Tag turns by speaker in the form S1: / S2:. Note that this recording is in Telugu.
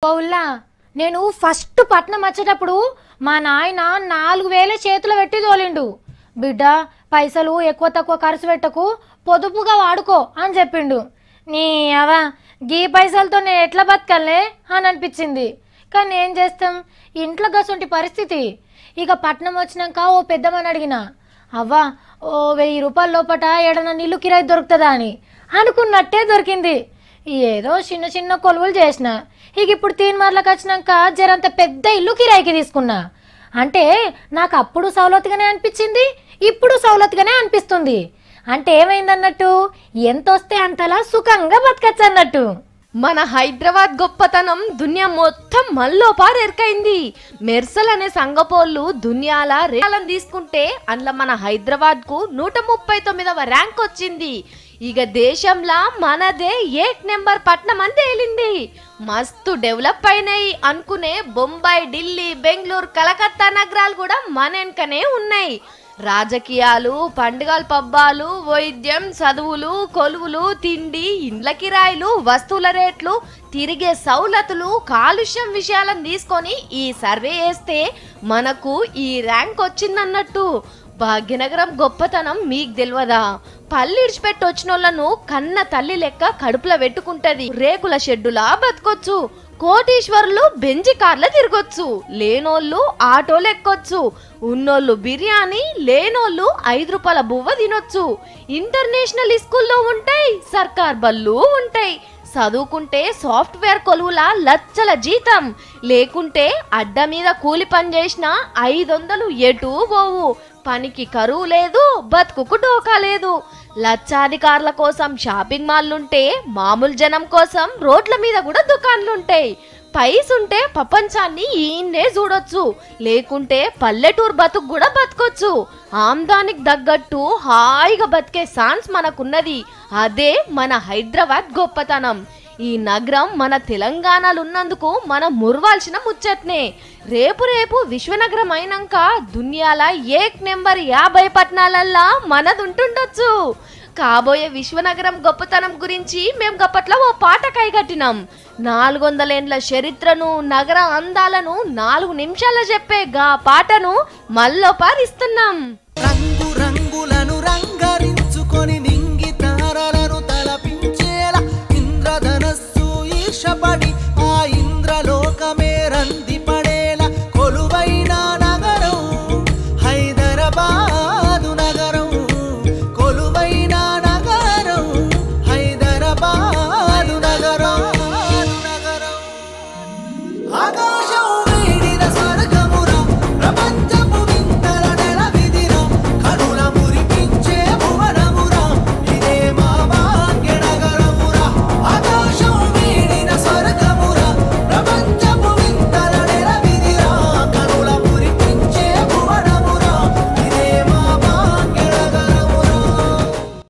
S1: పౌల్లా నేను ఫస్ట్ పట్నం వచ్చేటప్పుడు మా నాయన 4000 చేతులు పెట్టి తోలిండు. బిడ్డ పైసలు ఎక్కువ తక్కువ ఖర్చు పెట్టకు, పొదుపుగా వాడుకో అని చెప్పిండు. నీ అవ గీ పైసలతో నేను ఎట్లా బతకలే అని అనిపించింది. కానీ ఏం చేస్తాం, ఇంట్లో గసంటి పరిస్థితి. ఇక పట్నం వచ్చినాక ఓ పెద్దమని అడిగిన, అవ్వా ఓ 1000 రూపాయల లోపట ఏడన్నా నీళ్ళు కిరాయి దొరుకుతుందా అని. అనుకున్నట్టే దొరికింది. ఏదో చిన్న చిన్న కొలువులు చేసిన. ఇక ఇప్పుడు తీన్మార్లకు వచ్చినాక జరంత పెద్ద ఇల్లు కిరాయికి తీసుకున్నా. అంటే నాకు అప్పుడు సౌలతుగానే అనిపించింది, ఇప్పుడు సౌలతుగానే అనిపిస్తుంది. అంటే ఏమైందన్నట్టు, ఎంత వస్తే అంతలా సుఖంగా బతకచ్చు అన్నట్టు.
S2: మన హైదరాబాద్ గొప్పతనం దునియా మొత్తం మల్లోపారు ఎరకైంది. మెర్సల్ అనే సంగపోళ్ళు దునియాల రేలను తీసుకుంటే అందులో మన హైదరాబాద్ కు 139వ ర్యాంక్ వచ్చింది. ఇక దేశంలా మనదే 1 నెంబర్ పట్నం అని తేలింది. మస్తు డెవలప్ అయినాయి అనుకునే బొంబాయి, ఢిల్లీ, బెంగళూరు, కలకత్తా నగరాలు కూడా మన వెనకనే ఉన్నాయి. రాజకీయాలు, పండుగల పబ్బాలు, వైద్యం, చదువులు, కొలువులు, తిండి, ఇండ్ల కిరాయిలు, వస్తువుల రేట్లు, తిరిగే సౌలతులు, కాలుష్యం విషయాలను తీసుకొని ఈ సర్వే చేస్తే మనకు ఈ ర్యాంక్ వచ్చిందన్నట్టు. భాగ్యనగరం గొప్పతనం మీకు తెలియదా? పల్లి ఇడిచిపెట్టి వచ్చిన వాళ్ళను కన్న తల్లి లెక్క కడుపులో పెట్టుకుంటది. రేకుల షెడ్డులా బతకొచ్చు, కోటీశ్వరులు బెంజి కార్ల తిరగొచ్చు, లేనోళ్ళు ఆటోలు ఎక్కొచ్చు, ఉన్నోళ్ళు బిర్యానీ, లేనోళ్ళు 5 రూపాయల బువ్వ తినొచ్చు. ఇంటర్నేషనల్ స్కూల్లో ఉంటాయి, సర్కార్ బళ్ళు ఉంటాయి. చదువుకుంటే సాఫ్ట్వేర్ కొలువుల లచ్చల జీతం, లేకుంటే అడ్డ మీద కూలి పని చేసిన 500 ఎటు పోవు. పనికి కరువు లేదు, బతుకుకు డోకా లేదు. లక్షాధికారుల కోసం షాపింగ్ మాల్లుంటే మామూలు జనం కోసం రోడ్ల మీద కూడా దుకాన్లుంటాయి. పైసుంటే ప్రపంచాన్ని ఈయన్నే చూడొచ్చు, లేకుంటే పల్లెటూరు బతుకు కూడా బతకొచ్చు. ఆమ్దానికి తగ్గట్టు హాయిగా బతికే ఛాన్స్ మనకున్నది. అదే మన హైదరాబాద్ గొప్పతనం. ఈ నగరం మన తెలంగాణలో ఉన్నందుకు మనం మురవాల్సిన ముచ్చట్నే. రేపు విశ్వనగరం అయినాక దునియాల 1 నెంబర్ 50 పట్టణాలల్లా మనదుంటుండొచ్చు. కాబోయే విశ్వనగరం గొప్పతనం గురించి మేము గప్పట్లో ఓ పాట కైగట్టినాం. 400 ఏండ్ల చరిత్రను, నగర అందాలను 4 నిమిషాల్లో చెప్పే గా పాటను మల్లోపారిస్తున్నాం.
S3: రంగు రంగులను రంగరించుకొని నింగి తారలను తలపించేలా ఇంద్రధనస్సు ఈర్షపడి